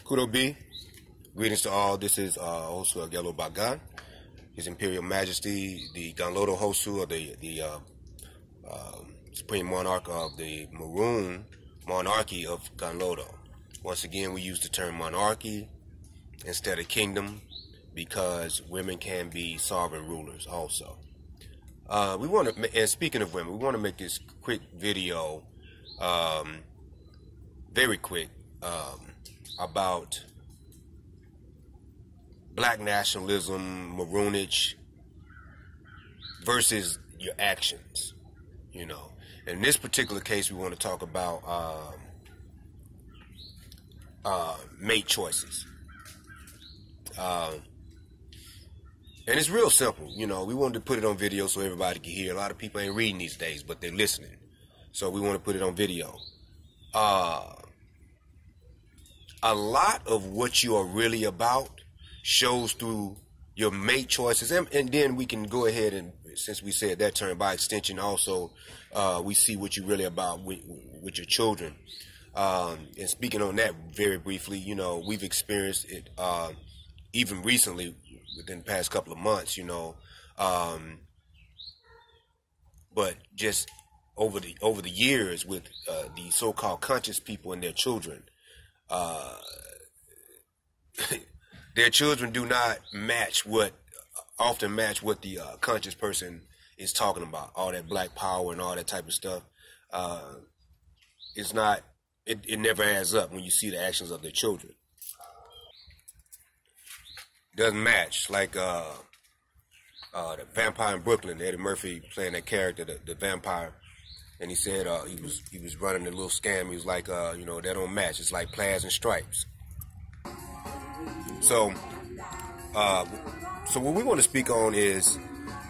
Kudo B. Greetings to all. This is Axosu Àgèlògbàgàn, His Imperial Majesty, the Ganlodo Hosu, or the Supreme Monarch of the Maroon monarchy of Ganlodo. Once again, we use the term monarchy instead of kingdom because women can be sovereign rulers also. We want to, and speaking of women, we want to make this quick video, very quick, about black nationalism, maroonage versus your actions, you know. In this particular case, we want to talk about mate choices. And it's real simple, you know. We wanted to put it on video so everybody can hear. A lot of people ain't reading these days, but they're listening. So we want to put it on video. A lot of what you are really about shows through your mate choices, and then we can go ahead and, since we said that term, by extension also, we see what you're really about with your children. And speaking on that very briefly, you know, we've experienced it even recently within the past couple of months, you know, but just over the years with the so-called conscious people and their children. Their children do not often match what the conscious person is talking about. All that black power and all that type of stuff. It never adds up when you see the actions of their children. Doesn't match. Like the vampire in Brooklyn, Eddie Murphy playing that character, the vampire. And he said he was running a little scam. He was like, you know, that don't match. It's like plaids and stripes. So what we want to speak on is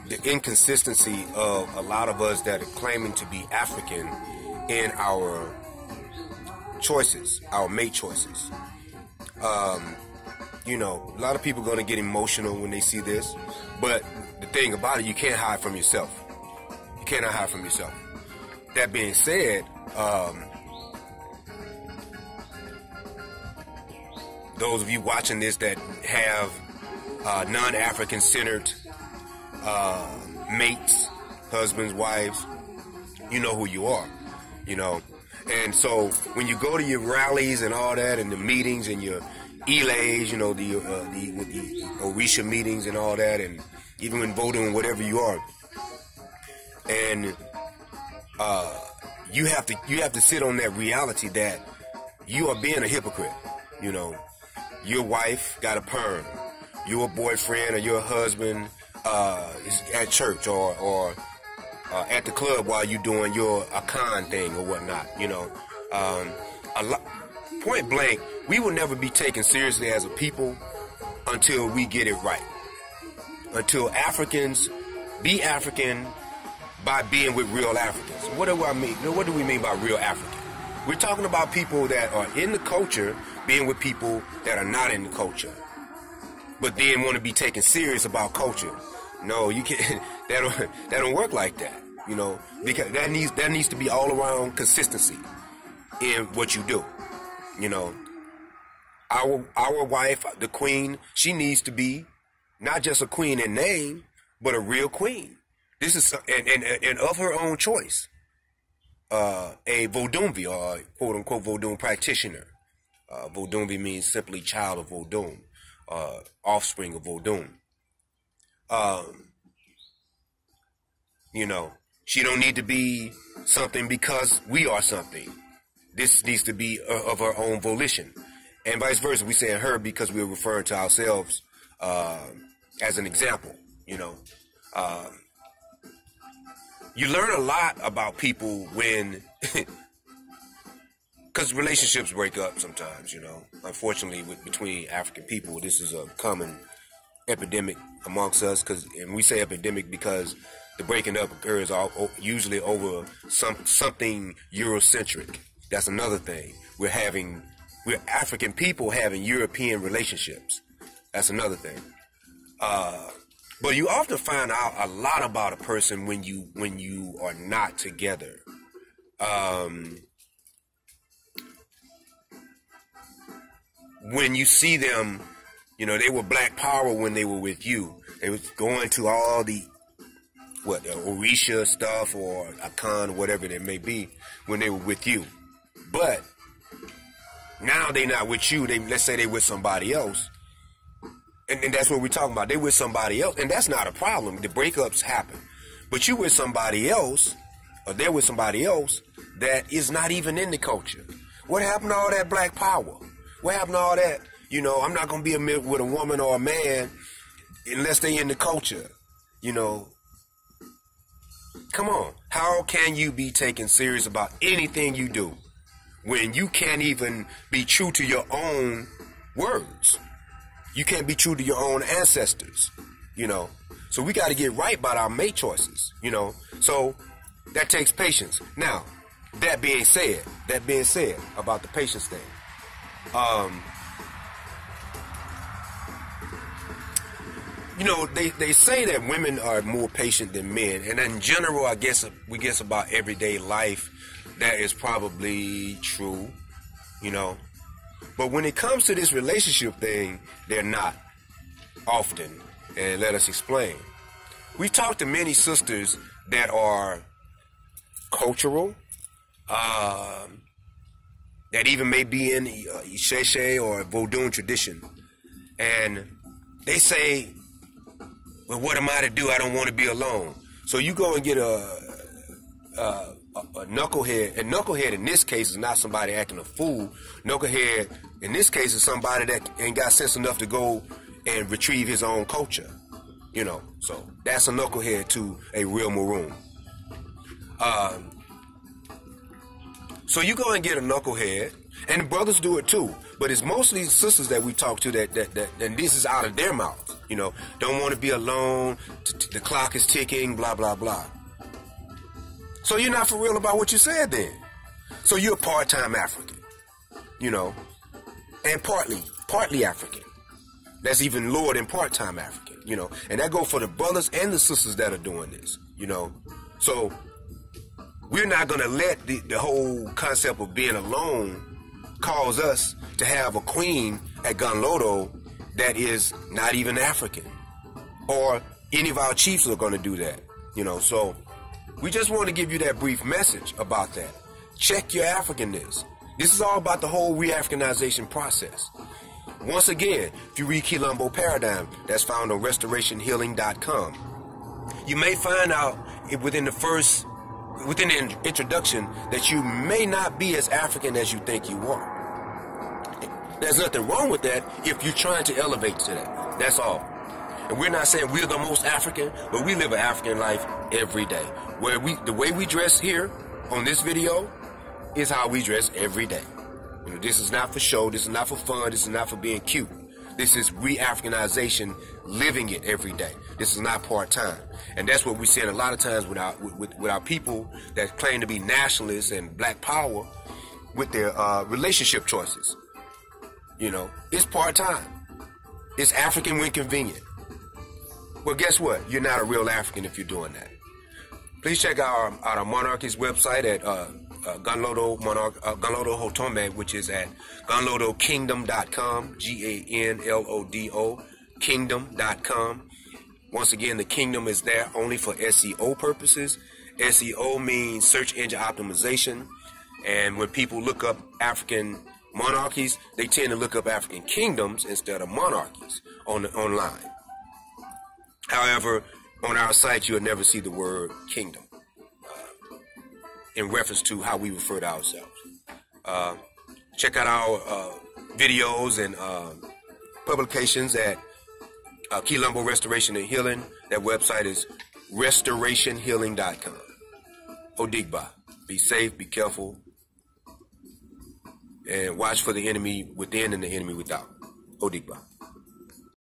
the inconsistency of a lot of us that are claiming to be African in our choices, our mate choices. You know, a lot of people are going to get emotional when they see this, but the thing about it, you can't hide from yourself. You cannot hide from yourself. That being said, those of you watching this that have non-African centered mates, husbands, wives, you know who you are, you know. And so when you go to your rallies and all that, and the meetings and your elays, you know, the Orisha meetings and all that, and even when voting, whatever you are, and you have to sit on that reality that you are being a hypocrite. You know, your wife got a perm, your boyfriend or your husband is at church or at the club while you're doing your Akan thing or whatnot. You know, point blank, we will never be taken seriously as a people until we get it right. Until Africans be African by being with real Africans. What do I mean? What do we mean by real African? We're talking about people that are in the culture being with people that are not in the culture, but then want to be taken serious about culture. No, you can't. That don't work like that. You know, because that needs to be all around consistency in what you do. You know, our wife, the queen, she needs to be not just a queen in name, but a real queen. This is and of her own choice. A Vodumvi, or quote unquote Vodun practitioner. Vodumvi means simply child of Vodun, offspring of Vodun. You know, she don't need to be something because we are something. This needs to be of her own volition, and vice versa. We say her because we're referring to ourselves as an example. You know. You learn a lot about people when, because relationships break up sometimes, you know. Unfortunately, between African people, this is a common epidemic amongst us. And we say epidemic because the breaking up occurs usually over something Eurocentric. That's another thing. We're African people having European relationships. That's another thing. But you often find out a lot about a person when you are not together. when you see them, you know, they were Black Power when they were with you. They was going to all the, Orisha stuff or Akan, whatever it may be, when they were with you. But now they not with you. Let's say they with somebody else. And that's what we're talking about. They with somebody else. And that's not a problem. The breakups happen. But you with somebody else, or they're with somebody else, that is not even in the culture. What happened to all that Black Power? What happened to all that? You know, I'm not going to be with a woman or a man unless they in the culture. You know, come on. How can you be taken serious about anything you do when you can't even be true to your own words? You can't be true to your own ancestors, you know. So we got to get right about our mate choices, you know. So that takes patience. Now, that being said about the patience thing, you know, they say that women are more patient than men, and in general, I guess about everyday life, that is probably true, you know. But when it comes to this relationship thing, they're not often. And let us explain. We talked to many sisters that are cultural, that even may be in Isheshe or Vodun tradition. And they say, well, what am I to do? I don't want to be alone. So you go and get a knucklehead. And knucklehead in this case is not somebody acting a fool. Knucklehead in this case is somebody that ain't got sense enough to go and retrieve his own culture. You know, so that's a knucklehead to a real Maroon. So you go and get a knucklehead, and the brothers do it too. But it's mostly sisters that we talk to that and this is out of their mouths. You know, don't want to be alone. The clock is ticking. Blah blah blah. So you're not for real about what you said then. So you're a part-time African, you know, and partly African. That's even lower than part-time African, you know. And that go for the brothers and the sisters that are doing this, you know. So we're not going to let the whole concept of being alone cause us to have a queen at Gunlodo that is not even African. Or any of our chiefs are going to do that, you know. So we just want to give you that brief message about that. Check your Africanness. This is all about the whole ReAfrikanization process. Once again, if you read Quilombo Paradigm, that's found on restorationhealing.com. You may find out within the introduction that you may not be as African as you think you are. There's nothing wrong with that if you're trying to elevate to that. That's all. And we're not saying we're the most African, but we live an African life every day. The way we dress here on this video is how we dress every day. You know, this is not for show. This is not for fun. This is not for being cute. This is ReAfrikanization, living it every day. This is not part-time. And that's what we're saying a lot of times with our people that claim to be nationalists and Black Power with their relationship choices. You know, it's part-time. It's African when convenient. Well, guess what? You're not a real African if you're doing that. Please check out our monarchy's website at Gunlodo Hotome, which is at GunlodoKingdom.com, GANLODO, Kingdom.com. Once again, the kingdom is there only for SEO purposes. SEO means search engine optimization. And when people look up African monarchies, they tend to look up African kingdoms instead of monarchies online. However, on our site, you'll never see the word kingdom in reference to how we refer to ourselves. Check out our videos and publications at Quilombo Restoration and Healing. That website is restorationhealing.com. Odigba. Be safe, be careful, and watch for the enemy within and the enemy without. Odigba.